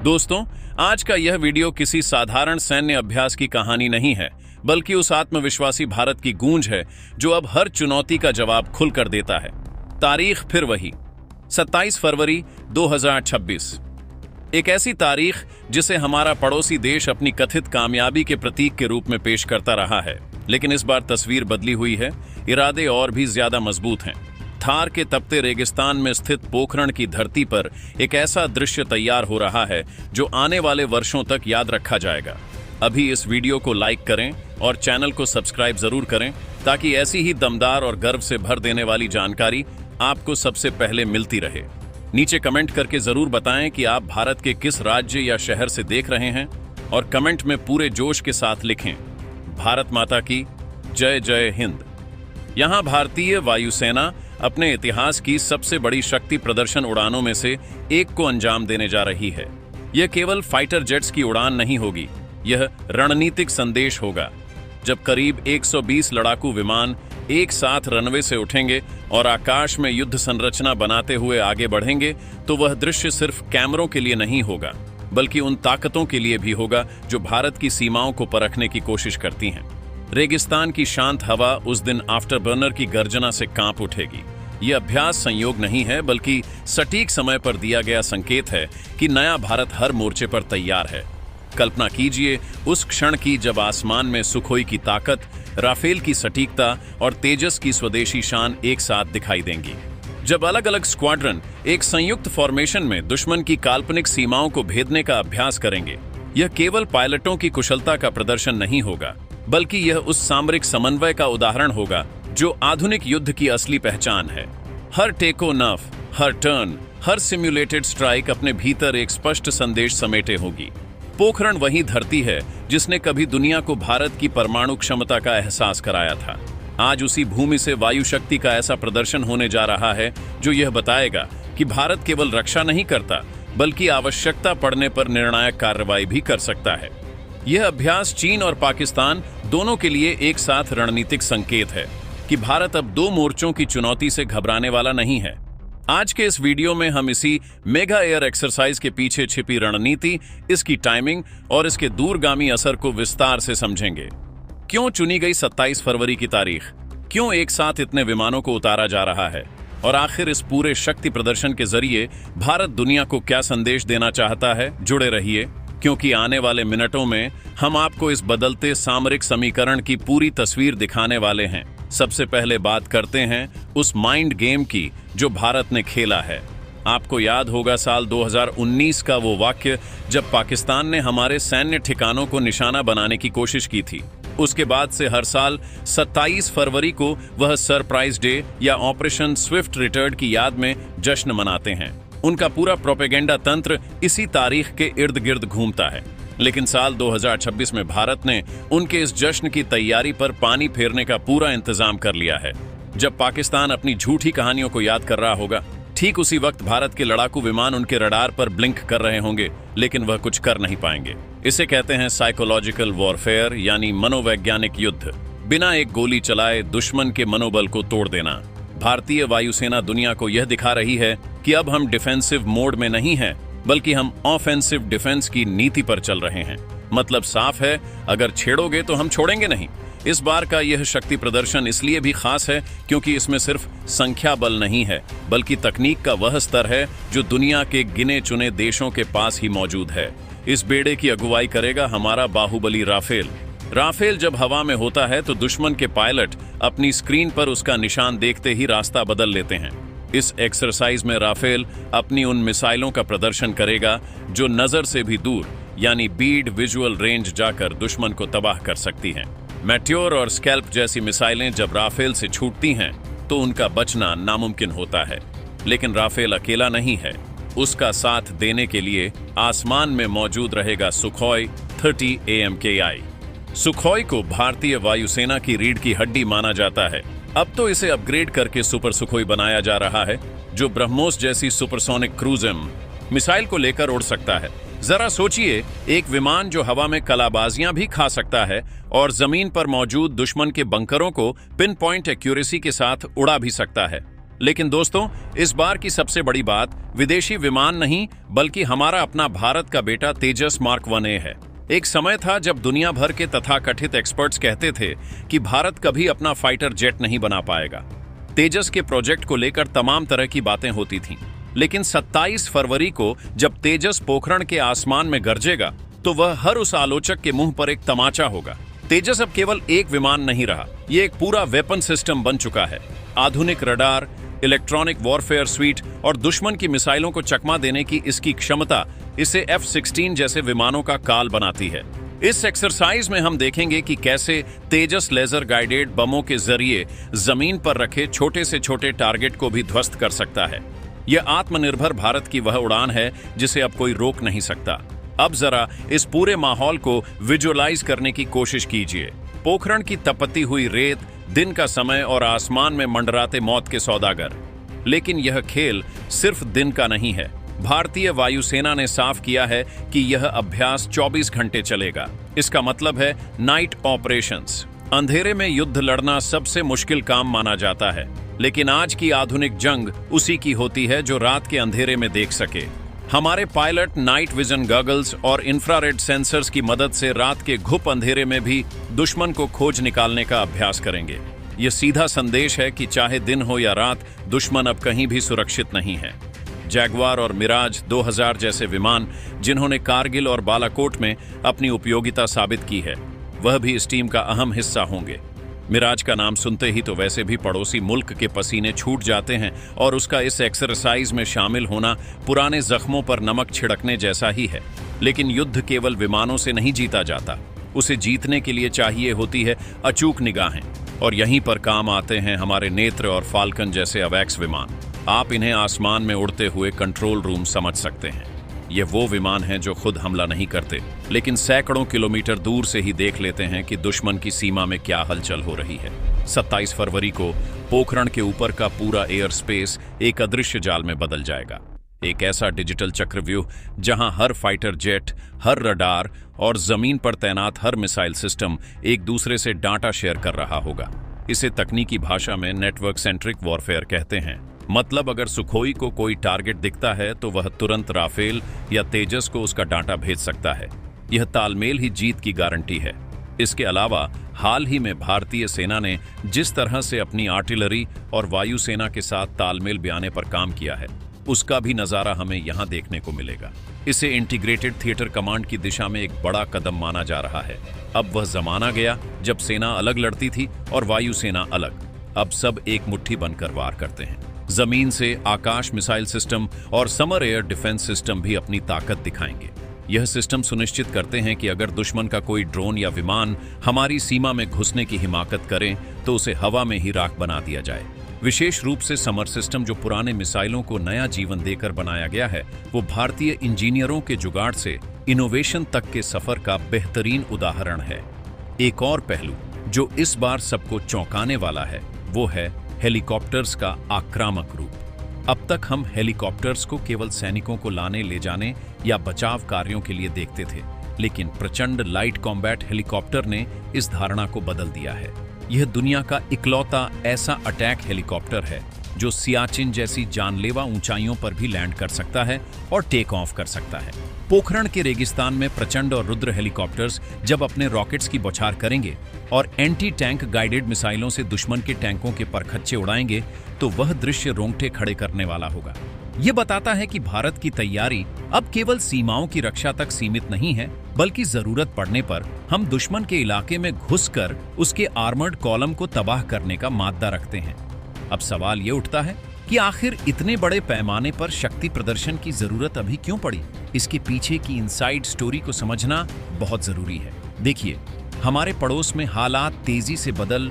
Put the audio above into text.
दोस्तों, आज का यह वीडियो किसी साधारण सैन्य अभ्यास की कहानी नहीं है, बल्कि उस आत्मविश्वासी भारत की गूंज है जो अब हर चुनौती का जवाब खुलकर देता है। तारीख फिर वही, 27 फरवरी 2026। एक ऐसी तारीख जिसे हमारा पड़ोसी देश अपनी कथित कामयाबी के प्रतीक के रूप में पेश करता रहा है, लेकिन इस बार तस्वीर बदली हुई है। इरादे और भी ज्यादा मजबूत हैं। थार के तपते रेगिस्तान में स्थित पोखरण की धरती पर एक ऐसा दृश्य तैयार हो रहा है जो आने वाले वर्षों तक याद रखा जाएगा। अभी इस वीडियो को लाइक करें और चैनल को सब्सक्राइब जरूर करें, ताकि ऐसी ही दमदार और गर्व से भर देने वाली जानकारी आपको सबसे पहले मिलती रहे। नीचे कमेंट करके जरूर बताएं कि आप भारत के किस राज्य या शहर से देख रहे हैं, और कमेंट में पूरे जोश के साथ लिखें, भारत माता की जय जय हिंद। यहां भारतीय वायुसेना अपने इतिहास की सबसे बड़ी शक्ति प्रदर्शन उड़ानों में से एक को अंजाम देने जा रही है। यह केवल फाइटर जेट्स की उड़ान नहीं होगी, यह रणनीतिक संदेश होगा। जब करीब 120 लड़ाकू विमान एक साथ रनवे से उठेंगे और आकाश में युद्ध संरचना बनाते हुए आगे बढ़ेंगे, तो वह दृश्य सिर्फ कैमरों के लिए नहीं होगा, बल्कि उन ताकतों के लिए भी होगा जो भारत की सीमाओं को परखने की कोशिश करती हैं। रेगिस्तान की शांत हवा उस दिन आफ्टरबर्नर की गर्जना से कांप उठेगी। यह अभ्यास संयोग नहीं है, बल्कि सटीक समय पर दिया गया संकेत है कि नया भारत हर मोर्चे पर तैयार है। कल्पना कीजिए उस क्षण की जब आसमान में सुखोई की ताकत, राफेल की सटीकता और तेजस की स्वदेशी शान एक साथ दिखाई देंगी। जब अलग अलग स्क्वाड्रन एक संयुक्त फॉर्मेशन में दुश्मन की काल्पनिक सीमाओं को भेदने का अभ्यास करेंगे, यह केवल पायलटों की कुशलता का प्रदर्शन नहीं होगा, बल्कि यह उस सामरिक समन्वय का उदाहरण होगा जो आधुनिक युद्ध की असली पहचान है। हर टेको नफ, हर टर्न, हर सिम्युलेटेड स्ट्राइक अपने भीतर एक स्पष्ट संदेश समेटे होगी। पोखरण वही धरती है जिसने कभी दुनिया को भारत की परमाणु क्षमता का एहसास कराया था। आज उसी भूमि से वायु शक्ति का ऐसा प्रदर्शन होने जा रहा है जो यह बताएगा कि भारत केवल रक्षा नहीं करता, बल्कि आवश्यकता पड़ने पर निर्णायक कार्रवाई भी कर सकता है। यह अभ्यास चीन और पाकिस्तान दोनों के लिए एक साथ रणनीतिक संकेत है कि भारत अब दो मोर्चों की चुनौती से घबराने वाला नहीं है। आज के इस वीडियो में हम इसी मेगा एयर एक्सरसाइज के पीछे छिपी रणनीति, इसकी टाइमिंग और इसके दूरगामी असर को विस्तार से समझेंगे। क्यों चुनी गई 27 फरवरी की तारीख? क्यों एक साथ इतने विमानों को उतारा जा रहा है? और आखिर इस पूरे शक्ति प्रदर्शन के जरिए भारत दुनिया को क्या संदेश देना चाहता है? जुड़े रहिए, क्योंकि आने वाले मिनटों में हम आपको इस बदलते सामरिक समीकरण की पूरी तस्वीर दिखाने वाले हैं। सबसे पहले बात करते हैं उस माइंड गेम की जो भारत ने खेला है। आपको याद होगा साल 2019 का वो वाक्य जब पाकिस्तान ने हमारे सैन्य ठिकानों को निशाना बनाने की कोशिश की थी। उसके बाद से हर साल 27 फरवरी को वह सरप्राइज डे या ऑपरेशन स्विफ्ट रिटर्न की याद में जश्न मनाते हैं। उनका पूरा प्रोपेगेंडा तंत्र इसी तारीख के इर्द गिर्द घूमता है। लेकिन साल 2026 में भारत ने उनके इस जश्न की तैयारी पर पानी फेरने का पूरा इंतजाम कर लिया है। जब पाकिस्तान अपनी झूठी कहानियों को याद कर रहा होगा, ठीक उसी वक्त भारत के लड़ाकू विमान उनके रडार पर ब्लिंक कर रहे होंगे, लेकिन वह कुछ कर नहीं पाएंगे। इसे कहते हैं साइकोलॉजिकल वॉरफेयर, यानी मनोवैज्ञानिक युद्ध। बिना एक गोली चलाए दुश्मन के मनोबल को तोड़ देना। भारतीय वायुसेना दुनिया को यह दिखा रही है कि अब हम डिफेंसिव मोड में नहीं हैं, बल्कि हम ऑफेंसिव डिफेंस की नीति पर चल रहे हैं। मतलब साफ है, अगर छेड़ोगे तो हम छोड़ेंगे नहीं। इस बार का यह शक्ति प्रदर्शन इसलिए भी खास है क्योंकि इसमें सिर्फ संख्या बल नहीं है, बल्कि तकनीक का वह स्तर है जो दुनिया के गिने चुने देशों के पास ही मौजूद है। इस बेड़े की अगुवाई करेगा हमारा बाहुबली राफेल। राफेल जब हवा में होता है तो दुश्मन के पायलट अपनी स्क्रीन पर उसका निशान देखते ही रास्ता बदल लेते हैं। इस एक्सरसाइज में राफेल अपनी उन मिसाइलों का प्रदर्शन करेगा जो नजर से भी दूर, यानी बीड विजुअल रेंज जाकर दुश्मन को तबाह कर सकती हैं। मैट्योर और स्कैल्प जैसी मिसाइलें जब राफेल से छूटती हैं तो उनका बचना नामुमकिन होता है। लेकिन राफेल अकेला नहीं है। उसका साथ देने के लिए आसमान में मौजूद रहेगा सुखोई 30 AMKI। सुखोई को भारतीय वायुसेना की रीढ़ की हड्डी माना जाता है। अब तो इसे अपग्रेड करके सुपर सुखोई बनाया जा रहा है, जो ब्रह्मोस जैसी सुपरसोनिक क्रूज मिसाइल को लेकर उड़ सकता है। जरा सोचिए, एक विमान जो हवा में कलाबाजियां भी खा सकता है और जमीन पर मौजूद दुश्मन के बंकरों को पिन पॉइंट एक्यूरेसी के साथ उड़ा भी सकता है। लेकिन दोस्तों, इस बार की सबसे बड़ी बात विदेशी विमान नहीं बल्कि हमारा अपना भारत का बेटा तेजस मार्क 1A है। एक समय था जब दुनिया भर के तथाकथित एक्सपर्ट्स कहते थे कि भारत कभी अपना फाइटर जेट नहीं बना पाएगा। तेजस के प्रोजेक्ट को लेकर तमाम तरह की बातें होती थीं, लेकिन 27 फरवरी को जब तेजस पोखरण के आसमान में गरजेगा तो वह हर उस आलोचक के मुंह पर एक तमाचा होगा। तेजस अब केवल एक विमान नहीं रहा, ये एक पूरा वेपन सिस्टम बन चुका है। आधुनिक रडार, इलेक्ट्रॉनिक वॉरफेयर स्वीट और दुश्मन की मिसाइलों को चकमा देने की इसकी क्षमता इसे F-16 जैसे विमानों का काल बनाती है। इस एक्सरसाइज में हम देखेंगे कि कैसे तेजस लेजर गाइडेड बमों के जरिए जमीन पर रखे छोटे से छोटे टारगेट को भी ध्वस्त कर सकता है। यह आत्मनिर्भर भारत की वह उड़ान है जिसे अब कोई रोक नहीं सकता। अब जरा इस पूरे माहौल को विजुअलाइज करने की कोशिश कीजिए। पोखरण की तपती हुई रेत, दिन का समय और आसमान में मंडराते मौत के सौदागर। लेकिन यह खेल सिर्फ दिन का नहीं है। भारतीय वायुसेना ने साफ किया है कि यह अभ्यास 24 घंटे चलेगा। इसका मतलब है नाइट ऑपरेशंस। अंधेरे में युद्ध लड़ना सबसे मुश्किल काम माना जाता है, लेकिन आज की आधुनिक जंग उसी की होती है जो रात के अंधेरे में देख सके। हमारे पायलट नाइट विजन गॉगल्स और इंफ्रारेड सेंसर्स की मदद से रात के घुप अंधेरे में भी दुश्मन को खोज निकालने का अभ्यास करेंगे। यह सीधा संदेश है कि चाहे दिन हो या रात, दुश्मन अब कहीं भी सुरक्षित नहीं है। जैगवार और मिराज 2000 जैसे विमान, जिन्होंने कारगिल और बालाकोट में अपनी उपयोगिता साबित की है, वह भी इस टीम का अहम हिस्सा होंगे। मिराज का नाम सुनते ही तो वैसे भी पड़ोसी मुल्क के पसीने छूट जाते हैं और उसका इस एक्सरसाइज में शामिल होना पुराने जख्मों पर नमक छिड़कने जैसा ही है। लेकिन युद्ध केवल विमानों से नहीं जीता जाता, उसे जीतने के लिए चाहिए होती है अचूक निगाहें, और यहीं पर काम आते हैं हमारे नेत्र और फाल्कन जैसे अवैक्स विमान। आप इन्हें आसमान में उड़ते हुए कंट्रोल रूम समझ सकते हैं। ये वो विमान हैं जो खुद हमला नहीं करते, लेकिन सैकड़ों किलोमीटर दूर से ही देख लेते हैं कि दुश्मन की सीमा में क्या हलचल हो रही है। 27 फरवरी को पोखरण के ऊपर का पूरा एयर स्पेस एक अदृश्य जाल में बदल जाएगा। एक ऐसा डिजिटल चक्रव्यूह जहां हर फाइटर जेट, हर रडार और जमीन पर तैनात हर मिसाइल सिस्टम एक दूसरे से डाटा शेयर कर रहा होगा। इसे तकनीकी भाषा में नेटवर्क सेंट्रिक वॉरफेयर कहते हैं। मतलब अगर सुखोई को कोई टारगेट दिखता है तो वह तुरंत राफेल या तेजस को उसका डाटा भेज सकता है। यह तालमेल ही जीत की गारंटी है। इसके अलावा हाल ही में भारतीय सेना ने जिस तरह से अपनी आर्टिलरी और वायुसेना के साथ तालमेल बयाने पर काम किया है, उसका भी नजारा हमें यहां देखने को मिलेगा। इसे इंटीग्रेटेड थिएटर कमांड की दिशा में एक बड़ा कदम माना जा रहा है। अब वह जमाना गया जब सेना अलग लड़ती थी और वायुसेना अलग। अब सब एक मुट्ठी बनकर वार करते हैं। जमीन से आकाश मिसाइल सिस्टम और समर एयर डिफेंस सिस्टम भी अपनी ताकत दिखाएंगे। यह सिस्टम सुनिश्चित करते हैं कि अगर दुश्मन का कोई ड्रोन या विमान हमारी सीमा में घुसने की हिमाकत करे तो उसे हवा में ही राख बना दिया जाए। विशेष रूप से समर सिस्टम, जो पुराने मिसाइलों को नया जीवन देकर बनाया गया है, वो भारतीय इंजीनियरों के जुगाड़ से इनोवेशन तक के सफर का बेहतरीन उदाहरण है। एक और पहलू जो इस बार सबको चौंकाने वाला है वो है हेलीकॉप्टर्स का आक्रामक रूप। अब तक हम हेलीकॉप्टर्स को केवल सैनिकों को लाने ले जाने या बचाव कार्यों के लिए देखते थे, लेकिन प्रचंड लाइट कॉम्बैट हेलीकॉप्टर ने इस धारणा को बदल दिया है। यह दुनिया का इकलौता ऐसा अटैक हेलीकॉप्टर है जो सियाचिन जैसी जानलेवा ऊंचाइयों पर भी लैंड कर सकता है और टेक ऑफ कर सकता है। पोखरण के रेगिस्तान में प्रचंड और रुद्र हेलीकॉप्टर्स जब अपने रॉकेट्स की बौछार करेंगे और एंटी टैंक गाइडेड मिसाइलों से दुश्मन के टैंकों के परखच्चे उड़ाएंगे तो वह दृश्य रोंगटे खड़े करने वाला होगा। यह बताता है कि भारत की तैयारी अब केवल सीमाओं की रक्षा तक सीमित नहीं है, बल्कि जरूरत पड़ने पर हम दुश्मन के इलाके में घुसकर उसके आर्मर्ड कॉलम को तबाह करने का माद्दा रखते हैं। अब सवाल ये उठता है कि आखिर इतने बड़े पैमाने पर शक्ति प्रदर्शन की जरूरत अभी क्यों पड़ी? इसके पीछे की इनसाइड स्टोरी को समझना बहुत जरूरी है। देखिए, हमारे पड़ोस में हालात तेजी से बदल